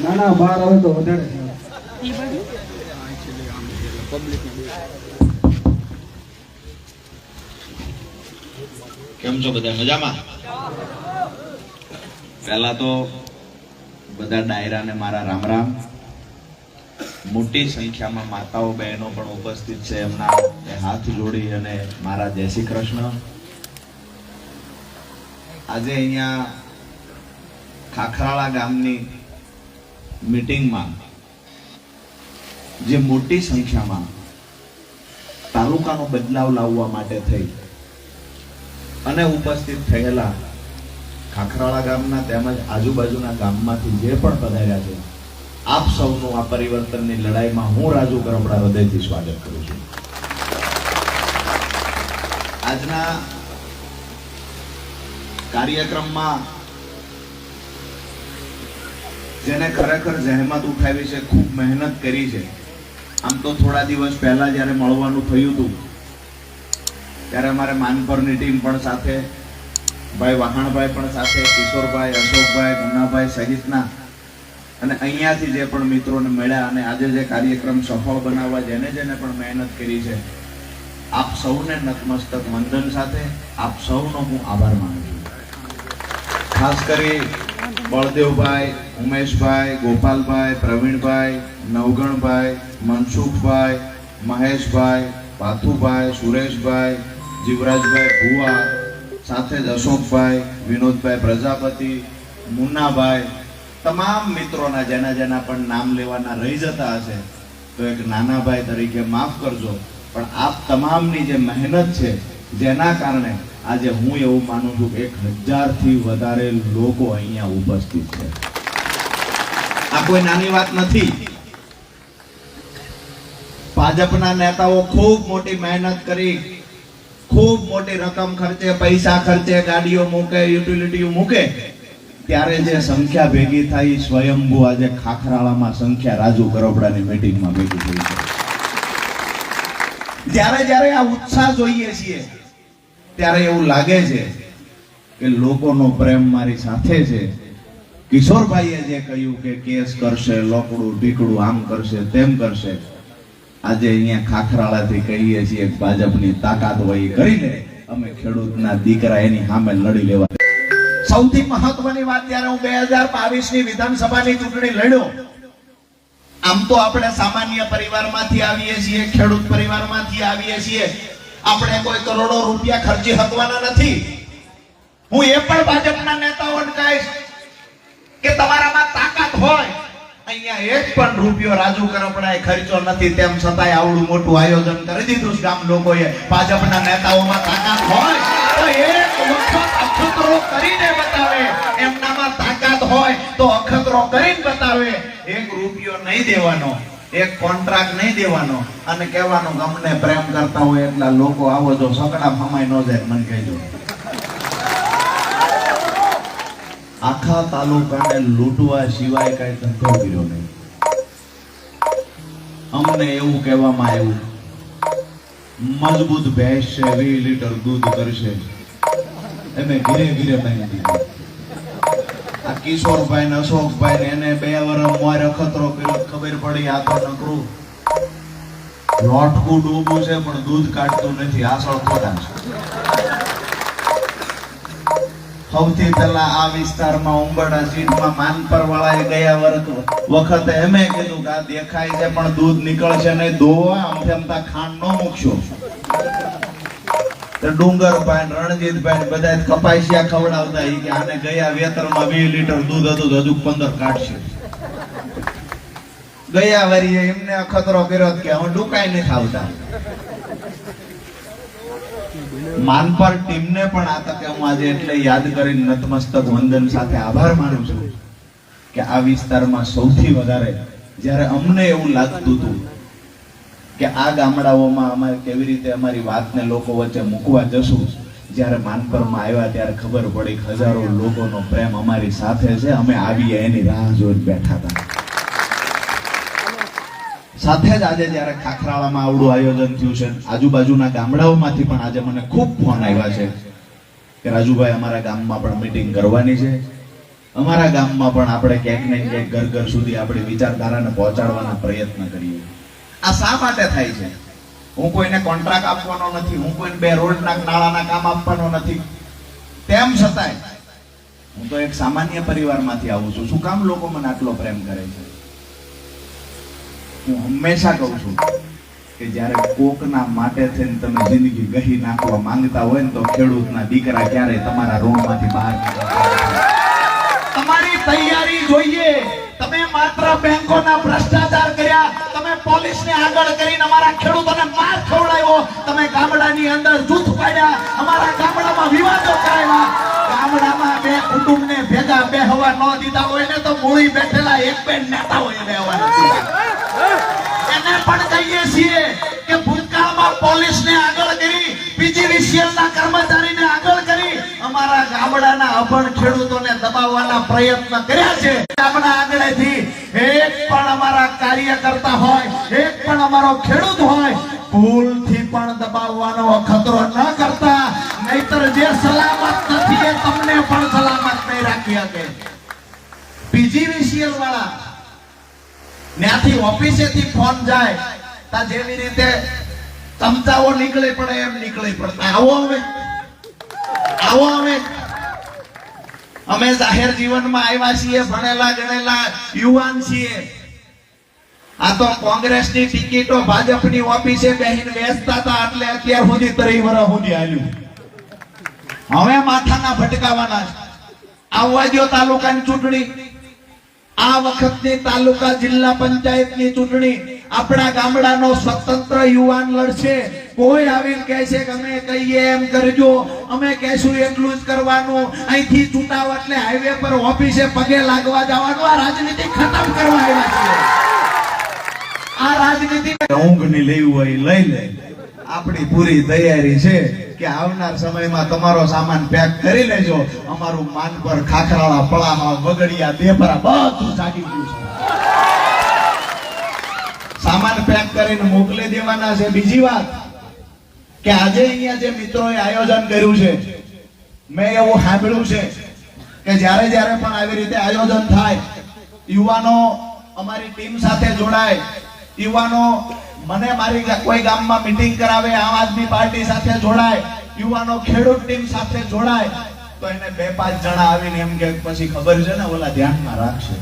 ના ના બહાર આવે તો વધારે કેમ છો બધા મજામાં? પહેલા તો બધા ડાયરાને મારા રામ રામ. મોટી સંખ્યામાં માતાઓ બહેનો પણ ઉપસ્થિત છે, એમના હાથ જોડી અને મારા જય શ્રી કૃષ્ણ. આજે અહીંયા ખાખરાળા ગામની મીટિંગમાં જે મોટી સંખ્યામાં તાલુકાનો બદલાવ લાવવા માટે થઈ અને ઉપસ્થિત થયેલા ખાખરાળા ગામના તેમજ આજુબાજુના ગામમાંથી જે પણ પધાર્યા છે, આપ સૌનું આ પરિવર્તનની લડાઈમાં હું રાજુ કરપડા હૃદયથી સ્વાગત કરું છું. આજના કાર્યક્રમમાં જેને ખરેખર જહેમત ઉઠાવી છે, ખૂબ મહેનત કરી છે. આમ તો થોડા દિવસ પહેલા જ્યારે મળવાનું થયું હતું ત્યારે અમારે માનપરની ટીમ પણ સાથે, ભાઈ વાહણભાઈ પણ સાથે, કિશોરભાઈ, અશોકભાઈ, મુન્નાભાઈ સહિતના અને અહીંયાથી જે પણ મિત્રોને મળ્યા અને આજે જે કાર્યક્રમ સફળ બનાવવા જેને જેને પણ મહેનત કરી છે, આપ સૌને નતમસ્તક વંદન સાથે આપ સૌનો હું આભાર માનું છું. ખાસ કરી બળદેવભાઈ, ઉમેશભાઈ, ગોપાલભાઈ, પ્રવીણભાઈ, નવગણભાઈ, મનસુખભાઈ, મહેશભાઈ, પાથુભાઈ, સુરેશભાઈ, જીવરાજભાઈ ભુવા, સાથે જ અશોકભાઈ, વિનોદભાઈ પ્રજાપતિ, મુન્નાભાઈ, તમામ મિત્રોના જેના જેના પણ નામ લેવાના રહી જતા હશે તો એક નાના ભાઈ તરીકે માફ કરજો, પણ આપ તમામની જે મહેનત છે જેના કારણે આજે હું એવું માનું છું કે 1000 થી વધારે લોકો અહીંયા ઉપસ્થિત છે. આ કોઈ નાની વાત નથી. ભાજપના નેતાઓ ખૂબ મોટી મહેનત કરી, ખૂબ મોટી રકમ ખર્ચે, પૈસા ખર્ચે, ગાડીઓ મૂકે, યુટિલિટીઓ મૂકે, ત્યારે જે સંખ્યા ભેગી થઈ સ્વયંભૂ આજે ખાખરાળામાં સંખ્યા રાજુ કરપડાની મીટિંગમાં ભેગી થઈ છે. જ્યારે જ્યારે આ ઉત્સાહ જોઈએ છીએ ત્યારે એવું લાગે છે કે લોકોનો પ્રેમ મારી સાથે છે. કિશોરભાઈએ જે કહ્યું કે કેસ કરશે, લોકડું ઢીકડું, આમ કરશે, તેમ કરશે, આજે અહીંયા ખાખરાળાથી કહીએ છીએ ભાજપની તાકાત હોય એ કરીને અમે ખેડૂતના દીકરા એની સામે લડી લેવા. સૌથી મહત્વની વાત, ત્યારે હું 2022ની વિધાનસભાની ચૂંટણી લડ્યો, આમ તો આપણે સામાન્ય પરિવારમાંથી આવીએ છીએ, ખેડૂત પરિવારમાંથી આવીએ છીએ, આપણે કોઈ કરોડો રૂપિયા ખર્ચી શકવાના નથી. હું એ પણ ભાજપના નેતાઓને કહીશ કે તમારામાં તાકાત હોય, અહીંયા એક પણ રૂપિયો રાજુ કરપડાએ ખર્ચો નથી, તેમ છતાંય આવડું મોટું આયોજન કરી દીધું છે ગામ લોકોએ. ભાજપના નેતાઓમાં તાકાત હોય તો એક વખત અખતરો કરીને બતાવે, એમનામાં તાકાત હોય તો અખતરો કરીને બતાવે. એક રૂપિયો નહીં દેવાનો, એક કોન્ટ્રાક્ટ નહીં દેવાનો અને કહેવાનું ગમને પ્રેમ કરતા હોય એટલા લોકો આવો, જો સકડા ફમાઈ ન જાય મને કહેજો. આખા તાલુકાને લૂંટવા સિવાય કઈ ધંધો કર્યો નહીં. અમને એવું કહેવામાં આવ્યું મજબૂત ભેંસ છે, 20 લીટર દૂધ કરશે, એને ઘીરે ઘીરે બની દીધું. આ કિશોરભાઈ ને અશોકભાઈ ને એને 2 વર્ષ મોર અખતરો કર્યો, ખબર પડી આ તો નકરું લોટકું ડૂબું છે પણ દૂધ કાઢતું નથી, આસળ ખોટા છે. સૌથી પહેલા આ વિસ્તારમાં ઉંબરડા સીટમાં માનપર વાળાએ ગયા વખતે એમે કીધું કે આ દેખાય છે પણ દૂધ નીકળશે નહીં, દોવા આમથેમતા ખાંડ ન મૂકશો. ડુંગરભાઈ, રણજીતભાઈ બધા કપાસિયા ખવડાવતા કે આને ગયા વેતરમાં 20 લીટર દૂધ હતું, હજુ 15 કાઢશે. ગયા વારીએ એમને અખતરો કર્યો કે હું ડુકાઈ નથી આવતા. માનપર ટીમને પણ આ તકે હું આજે એટલે યાદ કરીને નતમસ્તક વંદન સાથે આભાર માનું છું કે આ વિસ્તારમાં સૌથી વધારે જ્યારે અમને એવું લાગતું હતું કે આ ગામડાઓમાં અમારે કેવી રીતે અમારી વાતને લોકો વચ્ચે મૂકવા જશું, જ્યારે માનપરમાં આવ્યા ત્યારે ખબર પડી હજારો લોકોનો પ્રેમ અમારી સાથે છે, અમે આવીએ એની રાહ જોઈને બેઠા હતા. સાથે જ આજે જ્યારે ખાખરાળામાં આવડું આયોજન થયું છે, આજુબાજુના ગામડાઓમાંથી પણ આજે મને ખૂબ ફોન આવ્યા છે કે રાજુભાઈ અમારા ગામમાં પણ મીટિંગ કરવાની છે, અમારા ગામમાં પણ આપણે ક્યાંક ને ક્યાંક ઘર ઘર સુધી આપણી વિચારધારાને પહોંચાડવાના પ્રયત્ન કરીએ. આ શા માટે થાય છે? હું કોઈને કોન્ટ્રાક્ટ આપવાનો નથી, હું કોઈને 2 રોડના નાળાના કામ આપવાનો નથી. તેમ છતાંય હું તો એક સામાન્ય પરિવારમાંથી આવું છું. શું કામ લોકો મને આટલો પ્રેમ કરે છે? હું હંમેશા કહું છું કે જ્યારે કોકના માટે થઈને તમે જિંદગી ગહી નાખવા માંગતા હોય ને તો ખેડૂતના દીકરા ક્યારેય તમારા ઋણમાંથી બહાર નીકળતા. તમારી તૈયારી જોઈએ. તમે માત્ર બેંકોના ભ્રષ્ટાચાર કર્યા, તમે પોલીસને આગળ કરીને અમારા ખેડૂતોને માર ખવડાવ્યો, તમે ગામડાની અંદર જૂથ પાડ્યા, અમારા ગામડામાં વિવાદો કરાવ્યા. ગામડામાં 2 કુટુંબને ભેગા બેહવા ન દીધા હોય ને તો મૂળી બેઠેલા 1-2 નેતાઓએ બેહવા નથી. એને પણ કહીએ છીએ કે ભૂતકાળમાં પોલીસને આગળ કરી, પીજીવીસીએલના કર્મચારીને આગળ કરી અમારા ગામડાના અભણ ખેડૂતોને દબાવવાના પ્રયત્ન કર્યા છે. ગામડા આગળથી એક પણ અમારા કાર્યકર્તા હોય, એક પણ અમારો ખેડૂત હોય, ભૂલથી પણ દબાવવાનો ખતરો ન કરતા, નહીતર જે સલામત નથી એ તમને પણ સલામત નહીં રાખી શકે. પીજીવીસીએલ વાળા ત્યાંથી ઓફિસેથી ફોન જાય તા જેવી રીતે ચમચાઓ નીકળે પડે એમ નીકળે પડતા. આવો અમે જાહેર જીવનમાં આવ્યા છીએ, ભણેલા ગણેલા યુવાન છીએ. આ તો કોંગ્રેસની ટિકિટો ભાજપની ઓફિસે બેહીને વેચતા હતા એટલે અત્યાર સુધી 3 વર્ષ સુધી હાલ્યું. હવે માથાના ભટકાવાના છે. આવવા દો તાલુકાની ચૂંટણી. આ વખતની તાલુકા જિલ્લા પંચાયતની ચૂંટણી આપણા ગામડાનો સ્વતંત્ર યુવાન લડશે. કોઈ આવીને કહે છે કે અમે કહીએ એમ કરજો, અમે કહેશું એટલું જ કરવાનું, અહીંથી ચૂંટાવ એટલે હાઈવે પર ઓફિસે પગે લાગવા જવાનું. આ રાજનીતિ ખતમ કરવા આવ્યા છે. આ રાજનીતિ ઊંઘ ની લેવું હોય લઈ લે. આપણી પૂરી તૈયારી છે કે આવનાર સમયમાં તમારો સામાન પેક કરી લેજો. અમારું માન પર ખાખરાળા, પળાહા, વગડિયા, દેપરા બધું જાગી ગયું છે. સામાન પેક કરીને મોકલી દેવાના છે. બીજી વાત કે આજે અહીંયા જે મિત્રોએ આયોજન કર્યું છે, મેં એવું સાંભળ્યું છે કે જ્યારે પણ આવી રીતે આયોજન થાય, યુવાનો અમારી ટીમ સાથે જોડાય, યુવાનો મને મારી કોઈ ગામમાં મીટિંગ કરાવે, આમ આદમી પાર્ટી સાથે જોડાય, યુવાનો ખેડૂત ટીમ સાથે જોડાય, તો એને 2-5 જણા આવીને એમ કે પછી ખબર છે ને ઓલા ધ્યાનમાં રાખશે.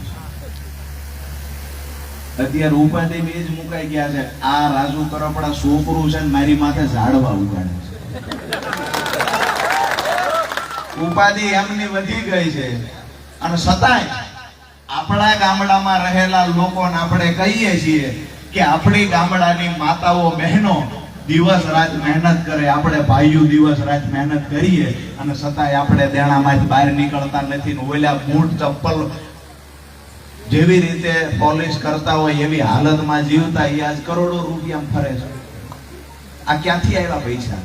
અત્યારે ઉપાધિ બે જ મુકાઈ ગયા છે. આ રાજુ કરપડા છોકરું છે ને મારી માથે ઝાડવા ઉગાડે છે. ઉપાધિ એમની વધી ગઈ છે. અને છતાંય આપણા ગામડામાં રહેલા લોકોને આપણે કહીએ છીએ કે આપણી ગામડાની માતાઓ બહેનો દિવસ રાત મહેનત કરે, આપણે ભાઈઓ દિવસ રાત મહેનત કરીએ, અને છતાંય આપણે દેણામાંથી બહાર નીકળતા નથી. ઓલા બૂટ ચપ્પલ જેવી રીતે પોલિશ કરતા હોય એવી હાલતમાં જીવતા એ આજ કરોડો રૂપિયા ફરે છે. આ ક્યાંથી આવ્યા પૈસા?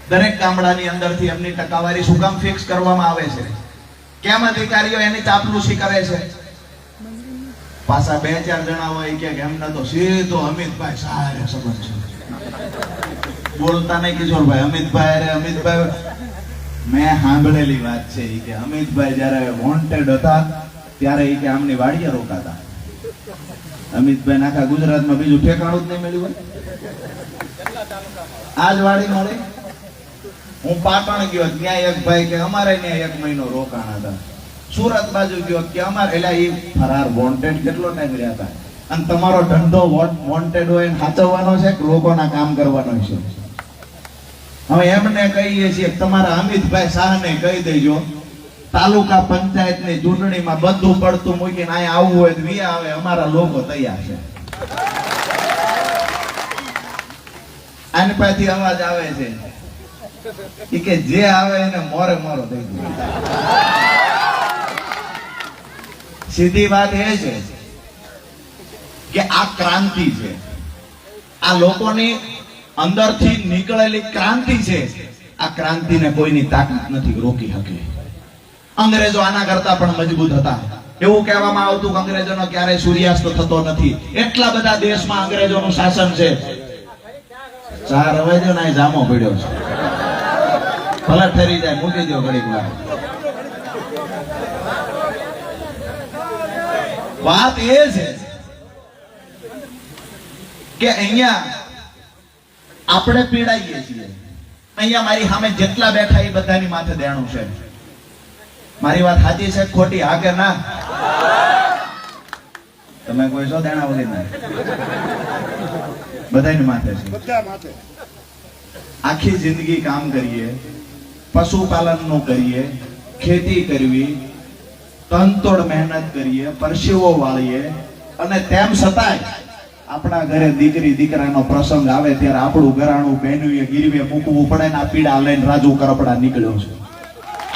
દરેક ગામડાની અંદરથી એમની ટકાવારી શું કામ ફિક્સ કરવામાં આવે છે? કેમ અધિકારીઓ એની ચાપલુસી કરે છે? પાછા 2-4 જણા હોય કે એમને તો સીધો અમિતભાઈ સારે સંબંધ છે. બોલતા નહીં કિશોરભાઈ, અમિતભાઈ મેં સાંભળેલી વાત છે કે અમિતભાઈ જયારે વોન્ટેડ હતા ત્યારે કે આમની વાડીએ રોકાતા. અમિતભાઈ આખા ગુજરાતમાં બીજું ઠેકાણું જ નહીં મળ્યું હોય. આજ વાડી મળે. હું પાટણ ગયો, ત્યાં એક ભાઈ કે અમારે ત્યાં 1 મહિનો રોકાણ હતા. સુરત બાજુ ગયો કે અમારે એટલે એ ફરાર વોન્ટેડ કેટલો ટાઈમ રહ્યા હતા. અને તમારો ધંધો વોન્ટેડ હોય સાચવવાનો છે કે લોકોના કામ કરવાનો છે? હવે એમને કહીએ છીએ તમારા અમિતભાઈ શાહને કહી દેજો તાલુકા પંચાયતની ચૂંટણીમાં બધું પડતું મૂકીને અહીંયા આવવું હોય તો વિયા આવે, અમારા લોકો તૈયાર છે. આની પાસેથી અવાજ આવે છે કે જે આવે એને મોરે મોરો થઈ ગયો. સીધી વાત એ છે કે આ ક્રાંતિ છે, આ લોકોની અંદરથી નીકળેલી ક્રાંતિ છે. આ ક્રાંતિને કોઈની તાકાત નથી રોકી શકે. અંગ્રેજો આના કરતા પણ મજબૂત હતા. એવું કહેવામાં આવતું કે અંગ્રેજોનો ક્યારેય સૂર્યાસ્ત થતો નથી. એટલા બધા દેશમાં અંગ્રેજોનું શાસન છે. 4 હવે જો ના જામો પડ્યો છે. ભલે ઠરી જાય, મૂકી દો ઘડીક વાર. વાત એ છે કે અહીંયા આપણે પીડાઈએ છીએ. અહીંયા મારી સામે જેટલા બેઠા એ બધાની માથે દેણું છે. મારી વાત સાચી છે ખોટી? હા કે ના? તમે કોઈ છો દેણા વગર ના? બધાની માથે છે. આખી જિંદગી કામ કરીએ, પશુપાલન નું કરીએ, ખેતી કરવી, તનતોડ મહેનત કરીએ, પરસેવો વાળીએ, અને તેમ છતાંય આપણા ઘરે દીકરી દીકરાનો પ્રસંગ આવે ત્યારે આપણું ઘરાણું બહેનુએ ગીરવે મૂકવું પડે ને આ પીડા લઈને રાજુ કરપડા નીકળ્યો છે.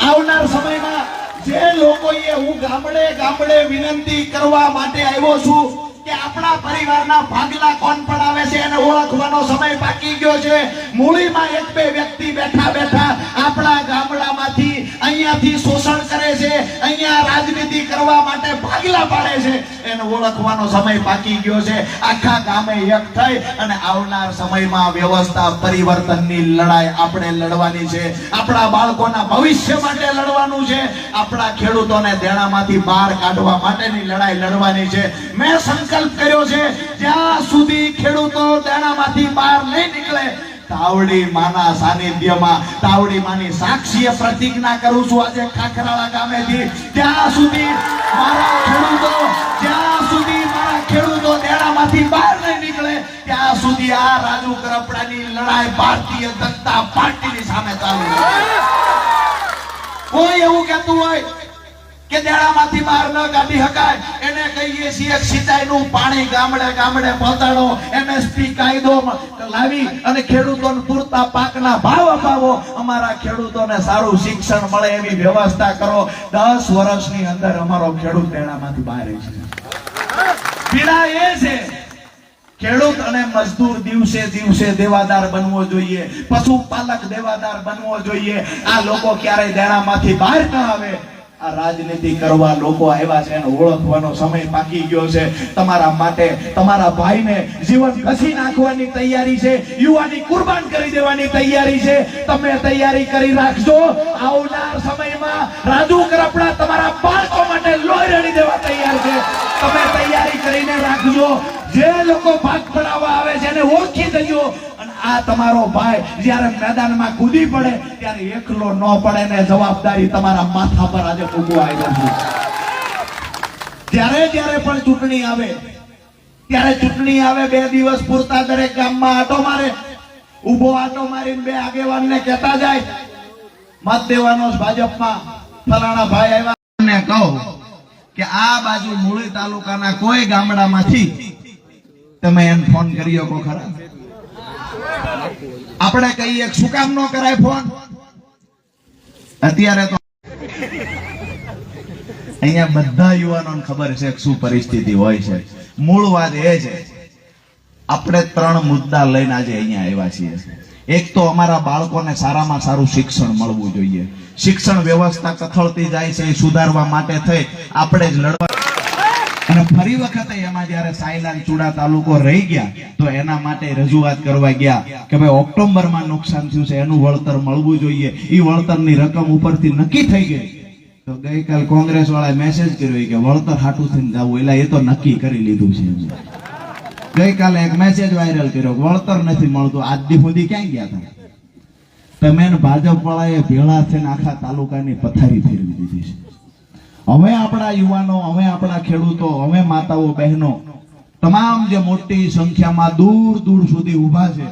આવનાર સમયમાં જે લોકોએ હું ગામડે ગામડે વિનંતી કરવા માટે આવ્યો છું કે આપણા પરિવારના ભાગલા કોણ પડાવે છે એને ઓળખવાનો સમય પાકી ગયો છે. મૂળીમાં એક બે વ્યક્તિ બેઠા બેઠા આપણા ગામડામાંથી અહીંયાથી શોષણ કરે છે, અહીંયા રાજનીતિ કરવા માટે ભાગલા પાડે છે, એને ઓળખવાનો સમય પાકી ગયો છે. આખા ગામે એક થઈ અને આવનાર સમયમાં વ્યવસ્થા પરિવર્તનની લડાઈ આપણે લડવાની છે. આપણા બાળકોના ભવિષ્ય માટે લડવાનું છે. આપણા ખેડૂતોને દેણામાંથી બહાર કાઢવા માટેની લડાઈ લડવાની છે. મેં સંકલ્પ કર્યો છે જ્યાં સુધી ખેડૂતો દેણામાંથી બહાર નહીં નીકળે, તાવડી માના સાનિધ્યમાં, તાવડી માની સાક્ષીએ પ્રતિજ્ઞા કરું છું આજે ખાખરાળા ગામેથી, જ્યાં સુધી મારા ખેડૂતો દેણામાંથી બહાર નહીં નીકળે ત્યાં સુધી આ રાજુ કરપડાની લડાઈ ભારતીય જનતા પાર્ટીની સામે ચાલુ છે. કોઈ એવું કહેતું હોય કે દેણામાંથી બહાર ન કાઢી શકાય, એને કહીએ છીએ સિંચાઈનું પાણી ગામડે ગામડે પહોંચાડો, એમએસપી કાયદો લાવી અને ખેડૂતોને પૂરતા પાકના ભાવ અપાવો, અમારા ખેડૂતોને સારું શિક્ષણ મળે એવી વ્યવસ્થા કરો. 10 વર્ષની અંદર અમારો ખેડૂત દેણામાંથી બહાર છે. પીડા એ છે ખેડૂત અને મજદૂર દિવસે દિવસે દેવાદાર બનવો જોઈએ, પશુપાલક દેવાદાર બનવો જોઈએ. આ લોકો ક્યારેય દેણામાંથી બહાર ન આવે. આ રાજનીતિ કરવા લોકો આવ્યા છે એને ઓળખવાનો સમય પાકી ગયો છે. તમારા માટે તમારા ભાઈને જીવન ઘસી નાખવાની તૈયારી છે, યુવાની કુરબાન કરી દેવાની તૈયારી છે. તમે તૈયારી કરી રાખજો. આવનાર સમયમાં રાજુ કરપડા તમારા બાળકો માટે લોહી રેડી દેવા તૈયાર છે. તમે તૈયારી કરીને રાખજો. જે લોકો ભાગ પડાવવા આવે છે એને ઓળખી જજો. આ તમારો ભાઈ જ્યારે મેદાનમાં કૂદી પડે ત્યારે એકલો ન પડે ને જવાબદારી તમારા માથા પર આજે મૂકવા આવ્યો છું. જ્યારે પણ ચૂંટણી આવે ત્યારે 2 દિવસ પૂરતા દરેક ગામમાં આટો મારે, ઉભો આટો મારીને 2 આગેવાનને કહેતા જાય મત દેવાનો ભાજપમાં ફલાણા ભાઈ આવ્યા ને કહો કે આ બાજુ મૂળી તાલુકાના કોઈ ગામડામાંથી તમે એને ફોન કર્યો કો ખરા? આપણે કહીએ શું કામ ન કરાય ફોન? અત્યારે તો અહીંયા બધા યુવાનોને ખબર છે કે શું પરિસ્થિતિ હોય છે. મૂળ વાત એ છે આપણે 3 મુદ્દા લઈને આજે અહીંયા આવ્યા છીએ. એક તો અમારા બાળકોને સારામાં સારું શિક્ષણ મળવું જોઈએ. શિક્ષણ વ્યવસ્થા કથળતી જાય છે, સુધારવા માટે થઈ આપણે જ લડવા. અને ફરી વખતે એમાં જયારે સાયલાન ચુડા તાલુકો રહી ગયા તો એના માટે રજૂઆત કરવા ગયા કે ભાઈ ઓક્ટોબરમાં નુકસાન થયું છે એનું વળતર મળવું જોઈએ. એ વળતરની રકમ ઉપરથી નક્કી થઈ ગઈ તો ગઈકાલ કોંગ્રેસ વાળા મેસેજ કર્યો કે વળતર હાટું થઈને જવું, એટલે એ તો નક્કી કરી લીધું છે. ગઈકાલે એક મેસેજ વાયરલ કર્યો વળતર નથી મળતું. આજ દી સુધી ક્યાં ગયા હતા તમે? ભાજપ વાળાએ ભેળા થઈને આખા તાલુકાની પથારી ફેરવી દીધી છે. હવે આપણા યુવાનો, હવે આપણા ખેડૂતો, હવે માતાઓ બહેનો તમામ જે મોટી સંખ્યામાં દૂર દૂર સુધી ઊભા છે,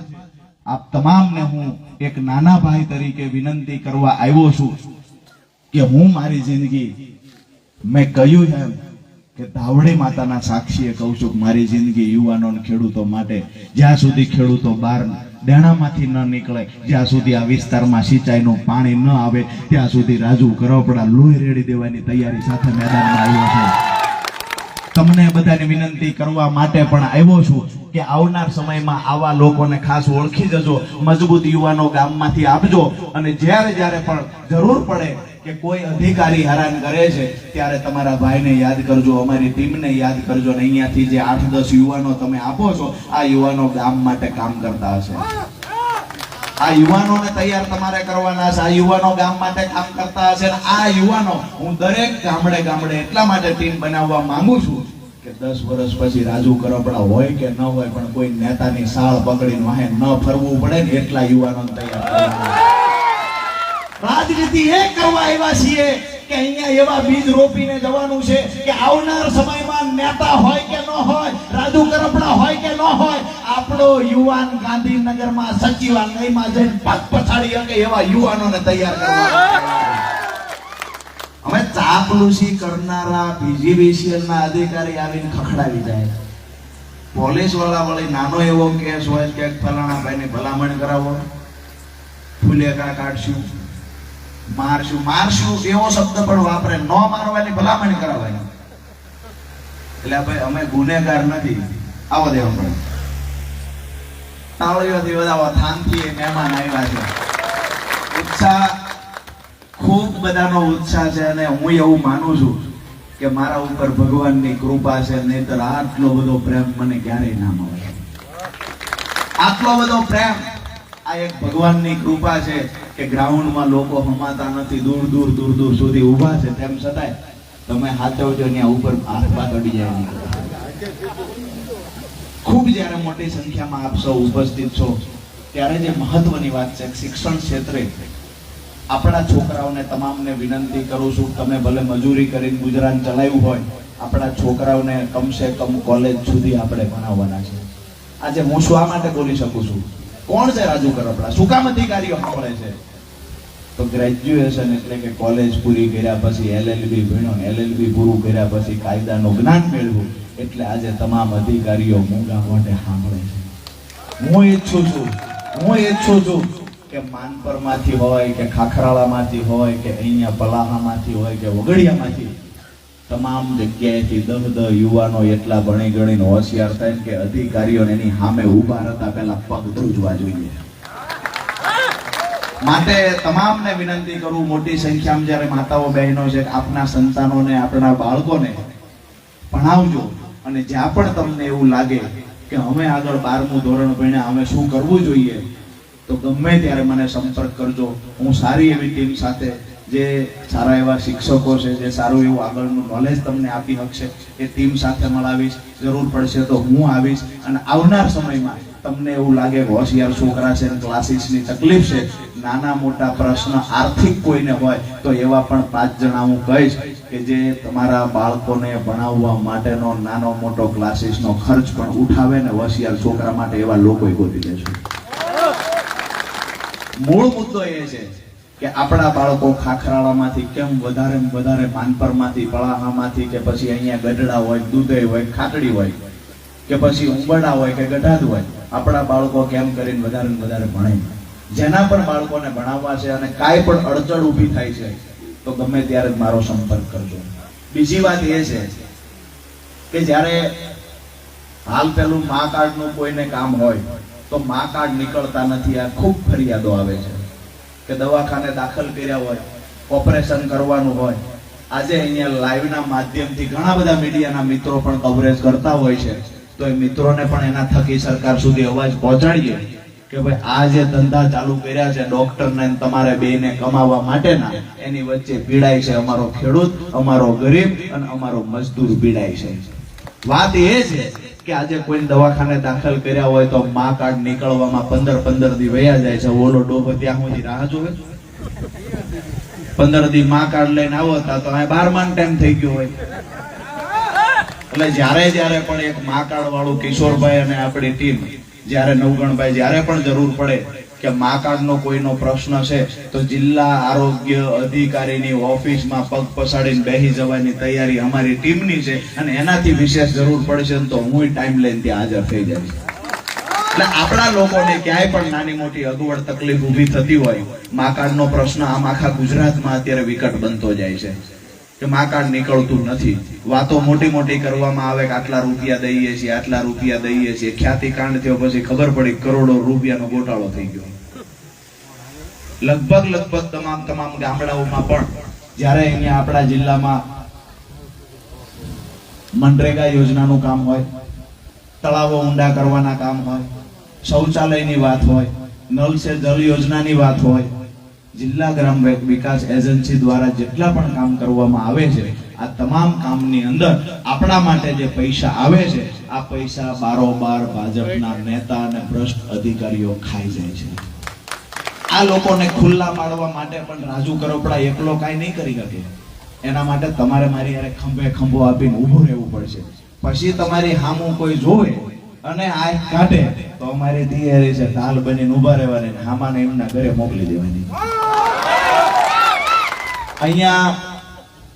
આપ તમામને હું એક નાના ભાઈ તરીકે વિનંતી કરવા આવ્યો છું કે હું મારી જિંદગી મેં કહ્યું એમ કે ધાવડી માતાના સાક્ષીએ કહું છું કે મારી જિંદગી યુવાનો અને ખેડૂતો માટે, જ્યાં સુધી ખેડૂતો બહાર દેણામાંથી ન નીકળે, જ્યાં સુધી આ વિસ્તારમાં સિંચાઈનું પાણી ન આવે ત્યાં સુધી રાજુ કરપડા લોહી રેડી દેવાની તૈયારી સાથે મેદાનમાં આવ્યો છે. તમને બધાની વિનંતી કરવા માટે પણ આવ્યો છું કે આવનાર સમયમાં આવા લોકોને ખાસ ઓળખી જજો, મજબૂત યુવાનો ગામમાંથી આપજો. અને જ્યારે પણ જરૂર પડે કે કોઈ અધિકારી હેરાન કરે છે ત્યારે તમારા ભાઈને યાદ કરજો, અમારી ટીમને યાદ કરજો. અને અહીંયાથી જે 8-10 યુવાનો તમે આપો છો, આ યુવાનો ગામ માટે કામ કરતા હશે. આ યુવાનોને તૈયાર તમારે કરવાના છે. આ યુવાનો ગામ માટે કામ કરતા હશે ને આ યુવાનો હું દરેક ગામડે ગામડે એટલા માટે ટીમ બનાવવા માંગુ છું કે 10 વર્ષ પછી રાજુ કરપડા હોય કે ન હોય પણ કોઈ નેતાની સાળ પકડીને વાહે ન ફરવું પડે ને એટલા યુવાનોને તૈયાર કરવાના. રાજનીતિ એ કરવા આવ્યા છીએ કે અહીંયા એવા બીજ રોપીને જવાનું છે કે આવનાર સમયમાં નેતા હોય કે ન હોય, રાજુ કરપડા હોય કે ન હોય, આપણો યુવાન ગાંધીનગરમાં સચિવાલયમાં જઈને પગ પછાડી શકે એવા યુવાનોને તૈયાર કરવા. હવે ચાપલુસી કરનારા PGVCL ના અધિકારી આવીને ખખડાવી જાય. પોલીસ વાળા વળી નાનો એવો કેસ હોય કે ફલાણા ભાઈની ભલામણ કરાવો, ફૂલેકા કાઢશું, મારશું એવો શબ્દ પણ વાપરે, ન મારવાની ભલામણ કરાવવાની. એટલે ભાઈ અમે ગુનેગાર નથી, આવો દેવો પડે. તાળીઓથી વધાવો, થાનથી મહેમાન આવ્યા છે. ઉત્સાહ, ખૂબ બધાનો ઉત્સાહ છે અને હું એવું માનું છું કે મારા ઉપર ભગવાનની કૃપા છે, નહીતર આટલો બધો પ્રેમ મને ક્યારેય ના મળે. આટલો બધો પ્રેમ આ એક ભગવાનની કૃપા છે કે ગ્રાઉન્ડમાં લોકો હમાતા નથી, દૂર દૂર સુધી ઊભા છે, તેમ છતાંય તમે હાથવજો ત્યાં ઉપર હાથ અડી જાય નહીં. ખૂબ જ્યારે મોટી સંખ્યામાં આપ સૌ ઉપસ્થિત છો ત્યારે જે મહત્વની વાત છે, શિક્ષણ ક્ષેત્રે આપણા છોકરાઓને તમામને વિનંતી કરું છું, તમે ભલે મજૂરી કરીને ગુજરાન ચલાવ્યું હોય, આપણા છોકરાઓને કમસે કમ કોલેજ સુધી આપણે ભણાવવાના છે. આજે હું શું આ માટે બોલી શકું છું, કોણ છે રાજુ કરપડા, શું કામ અધિકારીઓ મળે છે? તો ગ્રેજ્યુએશન એટલે કે કોલેજ પૂરી કર્યા પછી LLB ભણ્યો, LLB પૂરું કર્યા પછી કાયદાનું જ્ઞાન મેળવ્યું, એટલે આજે તમામ અધિકારીઓ મૂંગા મોઢે સાંભળે છે. હું ઈચ્છું છું કે માનપરમાંથી હોય કે ખાખરાળામાંથી હોય કે અહીંયા પલાહામાંથી હોય કે વગડિયામાંથી તમામ જગ્યાએથી 10 યુવાનો એટલા ભણી ગણીને હોશિયાર થાય કે અધિકારીઓને એની સામે ઊભા રહેતા પહેલા પગ ધ્રુજવા જોઈએ. માટે તમામને વિનંતી કરું, મોટી સંખ્યામાં જ્યારે માતાઓ બહેનો છે, આપના સંતાનોને, આપણા બાળકોને ભણાવજો. અને જ્યાં પણ તમને એવું લાગે કે અમે આગળ 12મું ધોરણ ભણ્યા, અમે શું કરવું જોઈએ, તો ગમે ત્યારે મને સંપર્ક કરજો. હું સારી એવી ટીમ સાથે, જે સારા એવા શિક્ષકો છે, જે સારું એવું આગળનું નોલેજ તમને આપી શકશે, એ ટીમ સાથે મળાવીશ. જરૂર પડશે તો હું આવીશ. અને આવનાર સમયમાં તમને એવું લાગે કે હોશિયાર છોકરા છે, ક્લાસીસની તકલીફ છે, નાના મોટા પ્રશ્ન આર્થિક કોઈને હોય, તો એવા પણ 5 જણા હું કહીશ કે જે તમારા બાળકોને ભણાવવા માટેનો નાનો મોટો ક્લાસીસનો ખર્ચ પણ ઉઠાવે ને હોશિયાર છોકરા માટે એવા લોકો ગોતી લેજો. મૂળ મુદ્દો એ છે કે આપણા બાળકો ખાખરાળામાંથી કેમ વધારે માનપરમાંથી, પળાહામાંથી કે પછી અહીંયા ગઢડા હોય, દુધઈ હોય, ખાટડી હોય કે પછી ઉંબરડા હોય કે ગઢાદ હોય, આપણા બાળકો કેમ કરીને વધારે ભણે. જેના પણ બાળકોને ભણાવવા છે અને કાંઈ પણ અડચણ ઊભી થાય છે તો ગમે ત્યારે મારો સંપર્ક કરજો. બીજી વાત એ છે કે જ્યારે હાલ પેલું મા કાર્ડનું કોઈને કામ હોય તો મા કાર્ડ નીકળતા નથી. આ ખૂબ ફરિયાદો આવે છે કે દવાખાને દાખલ કર્યા હોય, ઓપરેશન કરવાનું હોય. આજે અહીંયા લાઈવના માધ્યમથી ઘણા બધા મીડિયાના મિત્રો પણ કવરેજ કરતા હોય છે, તો એ મિત્રોને પણ એના થકી સરકાર સુધી અવાજ પહોંચાડીએ કે ભાઈ આ જે ધંધા ચાલુ કર્યા છે ડોક્ટરને તમારે બેને કમાવા માટેના, એની વચ્ચે પીડાય છે અમારો ખેડૂત, અમારો ગરીબ અને અમારો મજદૂર પીડાય છે. વાત એ છે કે આજે કોઈ દવાખાને દાખલ કર્યા હોય તો મા કાર્ડ નીકળવામાં 15 દી વયા જાય છે. ઓલો ડોબો ત્યાં સુધી રાહ જોવે, 15 દી મા કાર્ડ લઈને આવો તો આ 12માં ટાઈમ થઈ ગયો હોય. એટલે જ્યારે પણ એક મા કાર્ડ વાળું કિશોરભાઈ અને આપણી ટીમ, જ્યારે નવગણભાઈ, જ્યારે પણ જરૂર પડે કે મા કાર્ડનો કોઈનો પ્રશ્ન છે તો જિલ્લા આરોગ્ય અધિકારીની ઓફિસમાં પગ પસાડીને બેસી જવાની તૈયારી અમારી ટીમની છે. અને એનાથી વિશેષ જરૂર પડશે તો હું ટાઈમ લઈને ત્યાં હાજર થઈ જઈશ. એટલે આપણા લોકોને ક્યાંય પણ નાની મોટી અગવડ તકલીફ ઊભી થતી હોય, મા કાર્ડનો પ્રશ્ન આમ આખા ગુજરાતમાં અત્યારે વિકટ બનતો જાય છે કે મા કાર્ડ નીકળતું નથી. વાતો મોટી કરવામાં આવે કે આટલા રૂપિયા દઈએ છીએ, આટલા રૂપિયા દઈએ છીએ. ખ્યાતિ કાંડ થયો પછી ખબર પડી કરોડો રૂપિયાનો ગોટાળો થઈ ગયો. લગભગ તમામ ગામડાઓમાં પણ જ્યારે અહીંયા આપણા જિલ્લામાં મનરેગા યોજનાનું કામ હોય, તળાવો ઊંડા કરવાના કામ હોય, શૌચાલયની વાત હોય, નલ સે જલ યોજનાની વાત હોય, જિલ્લા ગ્રામ વિકાસ એજન્સી દ્વારા જેટલા પણ કામ કરવામાં આવે છે, આ તમામ કામની અંદર આપણા માટે જે પૈસા આવે છે, આ પૈસા બારોબાર ભાજપના નેતા અને ભ્રષ્ટ અધિકારીઓ ખાઈ જાય છે. આ લોકોને ખુલ્લા પાડવા માટે પણ રાજુ કરપડા એકલો કાંઈ નહીં કરી શકે. એના માટે તમારે મારી યારે ખંભે ખંભો આપીને ઊભું રહેવું પડશે. પછી તમારી હામું કોઈ જોવે અને આ કાઢે તો અમારી તૈયારી છે ઢાલ બનીને ઊભા રહેવાની, હામાને એમના ઘરે મોકલી દેવાની. અહીંયા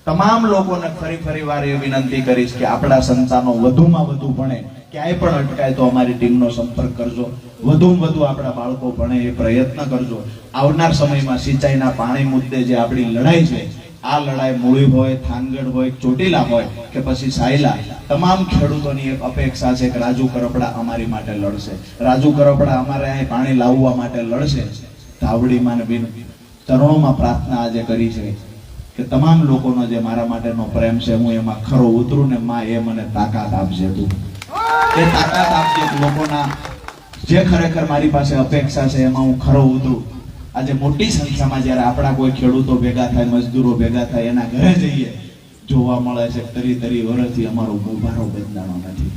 તમામ લોકોને ફરી વાર એ વિનંતી કરીશ કે આપણા સંતાનો વધુમાં વધુ ભણે. ક્યાંય પણ અટકાય તો અમારી ટીમનો સંપર્ક કરજો. વધુમાં વધુ આપણા બાળકો ભણે એ પ્રયત્ન કરજો. આવનાર સમયમાં સિંચાઈના પાણી મુદ્દે જે આપણી લડાઈ છે, આ લડાઈ મૂળી હોય, થાનગઢ હોય, ચોટીલા હોય કે પછી સાયલા, તમામ ખેડૂતોની એક અપેક્ષા છે કે રાજુ કરપડા અમારી માટે લડશે. રાજુ કરપડા અમારે અહીં પાણી લાવવા માટે લડશે. ધાવડીમાં બિન ચરણોમાં પ્રાર્થના આજે કરી છે કે તમામ લોકોનો જે મારા માટેનો પ્રેમ છે, હું એમાં ખરો ઉતરું ને માં એ મને તાકાત આપજે. તું એ તાકાત આપજે. લોકોના જે ખરેખર મારી પાસે અપેક્ષા છે એમાં હું ખરો ઉતરું. આજે મોટી સંખ્યામાં જ્યારે આપણા કોઈ ખેડૂતો ભેગા થાય, મજદૂરો ભેગા થાય, એના ઘરે જઈએ, જોવા મળે છે તરી વર્ષથી અમારો મોભારો બદલાનો નથી,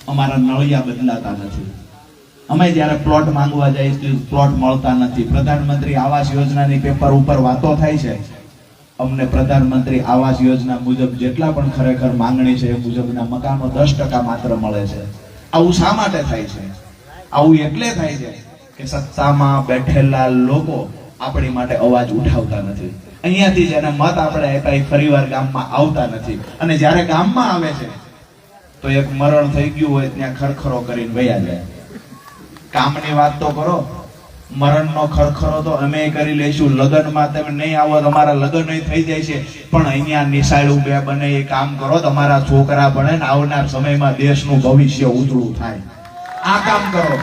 અમારા નળિયા બદલાતા નથી. અમે જ્યારે પ્લોટ માંગવા જઈએ તો પ્લોટ મળતા નથી. પ્રધાનમંત્રી આવાસ યોજનાની પેપર ઉપર વાતો થાય છે, અમને પ્રધાનમંત્રી આવાસ યોજના મુજબ જેટલા પણ ખરેખર માંગણી છે એ મુજબના મકાનો 10% માત્ર મળે છે. આવું શા માટે થાય છે? આવું એટલે થાય છે કે સત્તામાં બેઠેલા લોકો આપણી માટે અવાજ ઉઠાવતા નથી. અહીંયાથી જેને મત આપણે આપ્યા એ ફરીવાર ગામમાં આવતા નથી. અને જ્યારે ગામમાં આવે છે તો એક મરણ થઈ ગયું હોય ત્યાં ખરખરો કરીને વયા જાય. કામની વાત તો કરો, મરણનો ખરખરો તો અમે કરી લઈશું. લગ્નમાં તમે નહીં આવો તમારા લગ્ન થઈ જાય છે, પણ અહીંયા નિશાળું બે બને એ કામ કરો, તમારા છોકરા ભણે ને આવનાર સમયમાં દેશનું ભવિષ્ય ઉજળું થાય. આ કામ કરો.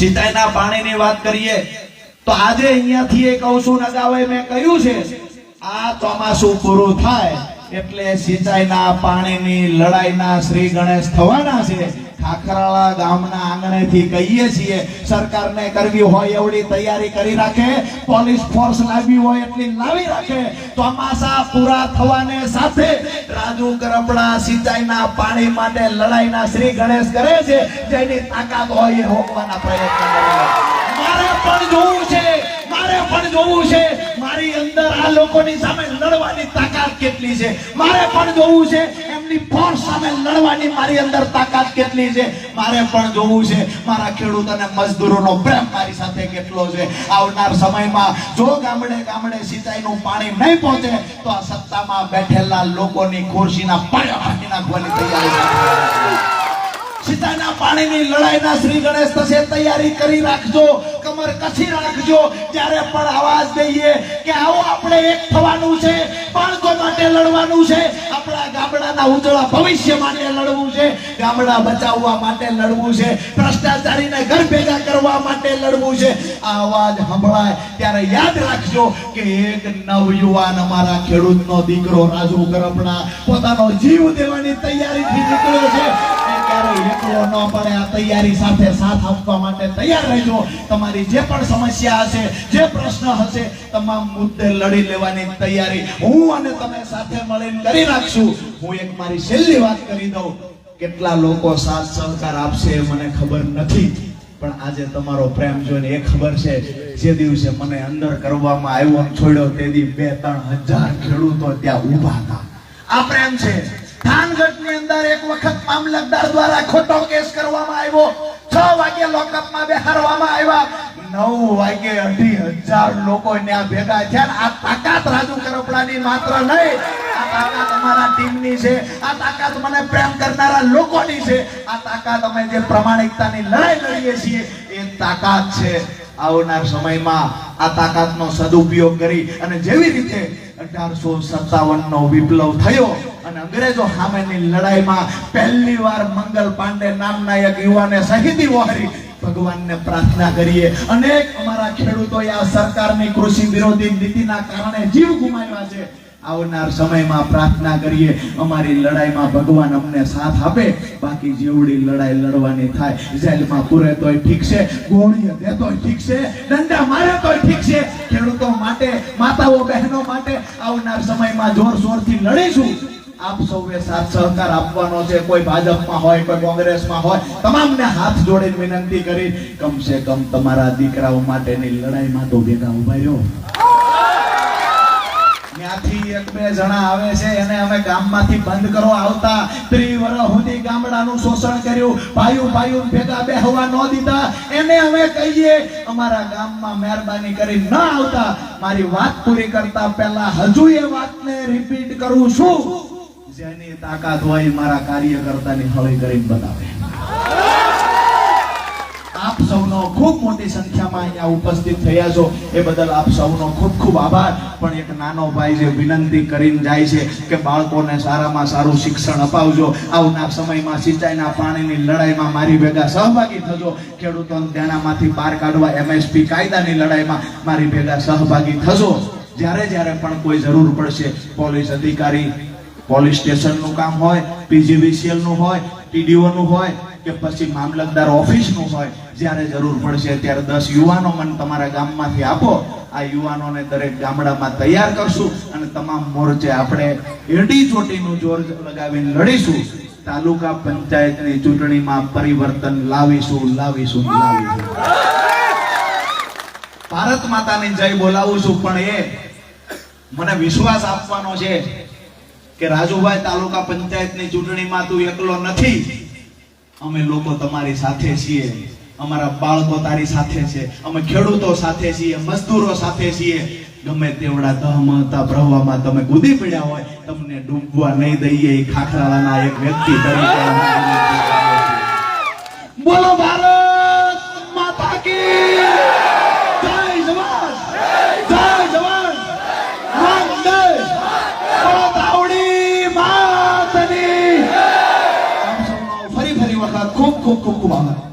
સિંચાઈના પાણીની વાત કરીએ તો આજે અહીંયાથી એક કૌશું નગાવે મેં કહ્યું છે, આ ચોમાસું પૂરું થાય એટલે સિંચાઈના પાણીની લડાઈના શ્રી ગણેશ થવાના છે. ખાખરાળા ગામના આંગણેથી કહીએ છીએ, સરકારને કરવી હોય એવડી તૈયારી કરી રાખે, પોલીસ ફોર્સ લાવવી હોય એટલી લાવી રાખે. ચોમાસા પૂરા થવાને સાથે રાજુ કરપડા સિંચાઈના પાણી માટે લડાઈના શ્રી ગણેશ કરે છે. જેની તાકાત હોય એ રોકવાના પ્રયત્ન કરે. મારે પણ જોવું છે, મારે પણ જોવું છે મારી અંદર આ લોકોની સામે લડવાની તાકાત કેટલી છે. મારે પણ જોવું છે એમની ફોર્સ સામે લડવાની મારી અંદર તાકાત કેટલી છે. મારે પણ જોવું છે મારા ખેડૂત અને મજદૂરોનો પ્રેમ મારી સાથે કેટલો છે. આવનાર સમયમાં જો ગામડે ગામડે સિંચાઈનું પાણી નહીં પહોંચે તો આ સત્તામાં બેઠેલા લોકોની ખુરશીના પાયા ભાંગી નાખવાની તૈયારી છે. સિંચાઈના પાણીની લડાઈના શ્રી ગણેશ થશે. તૈયારી કરી રાખજો, કમર કસી રાખજો. જ્યારે પણ આવાજ દઈએ કે આવો આપણે એક થવાનું છે, બાળકો માટે લડવાનું છે, આપણા ગામડાના ઉજળા ભવિષ્ય માટે લડવું છે, ગામડા બચાવવા માટે લડવું છે, ભ્રષ્ટાચારીને ઘર ભેગા કરવા માટે લડવું છે. આ અવાજ સંભળાય ત્યારે યાદ રાખજો કે એક નવયુવાન અમારા ખેડૂતનો દીકરો રાજુ કરપડા પોતાનો જીવ દેવાની તૈયારીથી નીકળ્યો છે. એકલો ન પડે, આ તૈયારી સાથે સાથ આપવા માટે તૈયાર રહેજો. તમારી જે પણ સમસ્યા હશે, જે પ્રશ્ન હશે, તમામ મુદ્દે લડી લેવાની તૈયારી હું અને તમે સાથે મળીને કરી નાખશું. હું એક મારી છેલ્લી વાત કરી દઉં. કેટલા લોકો સાથ સહકાર આપશે મને ખબર નથી, પણ આજે તમારો પ્રેમ જોઈને એ ખબર છે, જે દિવસે મને અંદર કરવામાં આવ્યો છોડ્યો તે દી 2-3 હજાર ખેડૂતો ત્યાં ઊભા હતા. આ પ્રેમ છે. થાનગઢની અંદર એક વખત મામલતદાર દ્વારા ખોટો કેસ કરવામાં આવ્યો. 6 વાગે લોકઅપમાં બેહારવામાં આવ્યા. 9 વાગે 2,500 લોકો ત્યાં ભેગા થયા. આ તાકાત રાજુ કરપડાની માત્ર નહીં, આ તાકાત અમારા ટીમની છે. આ તાકાત મને પ્રેમ કરનારા લોકોની છે. આ તાકાત અમે જે પ્રામાણિકતાની લડાઈ લડીએ છીએ એ તાકાત છે. આવનાર સમયમાં આ તાકાતનો સદુપયોગ કરી અને જેવી રીતે 1857 નો વિપ્લવ થયો અને અંગ્રેજો સામેની લડાઈમાં પહેલી વાર મંગલ પાંડે નામના એક યુવાને શહીદી વહોરી. ભગવાનને પ્રાર્થના કરીએ, અનેક અમારા ખેડૂતોએ આ સરકારની કૃષિ વિરોધી નીતિના કારણે જીવ ગુમાવ્યા છે. આવનાર સમયમાં પ્રાર્થના કરીએ અમારી લડાઈમાં ભગવાન અમને સાથ આપે, બાકી જેવડી લડાઈ લડવાની થાય, જેલમાં પૂરે તોય ઠીક છે, ગોળીએ દે તોય ઠીક છે, દંડા મારે તોય ઠીક છે, ખેડૂતો માટે, માતાઓ બહેનો માટે આવનાર સમયમાં જોરશોરથી લડીશું. આપ સૌએ સાથ સહકાર આપવાનો છે. કોઈ ભાજપમાં હોય, કોઈ કોંગ્રેસમાં હોય, તમામને હાથ જોડીને વિનંતી કરી કમસે કમ તમારા દીકરાઓ માટેની લડાઈમાં તો ભેગા ઉભા રહ્યો. ત્યાંથી એક બે જણા આવે છે એને અમે ગામમાંથી બંધ કરો આવતા. 30 વર્ષ સુધી ગામડાનું શોષણ કર્યું, ભાઈઓ ભેગા બેહવા ન દીધા, એને અમે કહીએ અમારા ગામમાં મહેરબાની કરી ન આવતા. મારી વાત પૂરી કરતા પહેલા હજુ એ વાતને રિપીટ કરું છું, જેની તાકાત હોય મારા કાર્યકર્તાની હળી કરીને બતાવે. આપ સૌનો ખૂબ મોટી સંખ્યામાં અહીંયા ઉપસ્થિત થયા છો એ બદલ આપ સૌનો ખૂબ ખૂબ આભાર. પણ એક નાનો ભાઈ જે વિનંતી કરીને જાય છે કે બાળકોને સારામાં સારું શિક્ષણ અપાવજો, આવનાર સમયમાં સિંચાઈના પાણીની લડાઈમાં મારી ભેગા સહભાગી થજો, ખેડૂતોને દેણામાંથી બહાર કાઢવા MSP કાયદાની લડાઈમાં મારી ભેગા સહભાગી થજો. જ્યારે પણ કોઈ જરૂર પડશે, પોલીસ અધિકારી, પોલીસ સ્ટેશનનું કામ હોય, PGVCL નું હોય, TDO નું હોય કે પછી મામલતદાર ઓફિસનું હોય, જ્યારે જરૂર પડશે ત્યારે 10 યુવાનો મને તમારા ગામમાંથી આપો. આ યુવાનોને દરેક ગામડામાં તૈયાર કરશું અને તમામ મોરચે આપણે એડી ચોટીનું જોર લગાવીને લડીશું. તાલુકા પંચાયતની ચૂંટણીમાં પરિવર્તન લાવીશું. ભારત માતાની જય બોલાવું છું, પણ એ મને વિશ્વાસ આપવાનો છે કે રાજુભાઈ તાલુકા પંચાયતની ચૂંટણીમાં તું એકલો નથી. અમે લોકો તમારી સાથે છીએ, અમારા બાળકો તારી સાથે છે, અમે ખેડૂતો સાથે છીએ, મજદૂરો સાથે છીએ. ગમે તેવડા દહમતા પ્રવાહમાં તમે કૂદી પડ્યા હોય, તમને ડૂબવા નહીં દઈએ. ખાખરાળાના એક વ્યક્તિ તરીકે બોલો ભારત માતા કી જય. જવાન જય જવાન, વંદે માતરમ. માતની. આપ સૌનો ફરી વખત ખૂબ આભાર.